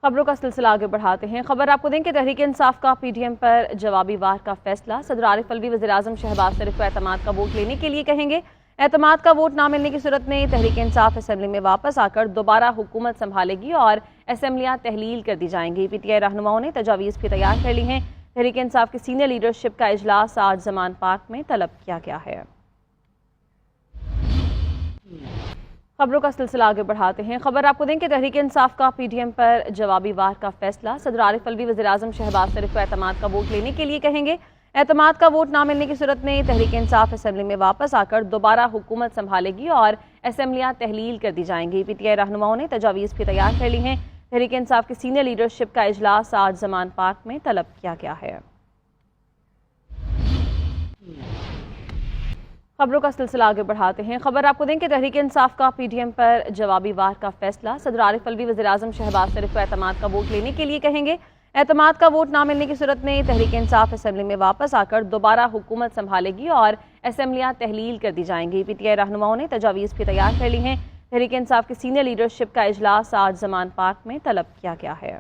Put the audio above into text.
خبروں کا سلسلہ آگے بڑھاتے ہیں۔ خبر آپ کو دیں کہ تحریک انصاف کا پی ڈی ایم پر جوابی وار کا فیصلہ۔ صدر عارف الوی وزیر اعظم شہباز شریف کو اعتماد کا ووٹ لینے کے لیے کہیں گے۔ اعتماد کا ووٹ نہ ملنے کی صورت میں تحریک انصاف اسمبلی میں واپس آ کر دوبارہ حکومت سنبھالے گی اور اسمبلیاں تحلیل کر دی جائیں گی۔ پی ٹی آئی رہنماؤں نے تجاویز بھی تیار کر لی ہیں۔ تحریک انصاف کی سینئر لیڈرشپ کا اجلاس آج زمان پارک میں طلب کیا گیا ہے۔ خبروں کا سلسلہ آگے بڑھاتے ہیں۔ خبر آپ کو دیں کہ تحریک انصاف کا پی ڈی ایم پر جوابی وار کا فیصلہ۔ صدر عارف الوی وزیر اعظم شہباز شریف کو اعتماد کا ووٹ لینے کے لیے کہیں گے۔ اعتماد کا ووٹ نہ ملنے کی صورت میں تحریک انصاف اسمبلی میں واپس آ کر دوبارہ حکومت سنبھالے گی اور اسمبلیاں تحلیل کر دی جائیں گی۔ پی ٹی آئی رہنماؤں نے تجاویز بھی تیار کر لی ہیں۔ تحریک انصاف کی سینئر لیڈرشپ کا اجلاس آج زمان پارک میں طلب کیا گیا ہے۔ خبروں کا سلسلہ آگے بڑھاتے ہیں۔ خبر آپ کو دیں کہ تحریک انصاف کا پی ڈی ایم پر جوابی وار کا فیصلہ۔ صدر عارف الوی وزیر اعظم شہباز شریف کو اعتماد کا ووٹ لینے کے لیے کہیں گے۔ اعتماد کا ووٹ نہ ملنے کی صورت میں تحریک انصاف اسمبلی میں واپس آ کر دوبارہ حکومت سنبھالے گی اور اسمبلیاں تحلیل کر دی جائیں گی۔ پی ٹی آئی رہنماؤں نے تجاویز بھی تیار کر لی ہیں۔ تحریک انصاف کی سینئر لیڈرشپ کا اجلاس آج زمان پارک میں طلب کیا گیا ہے۔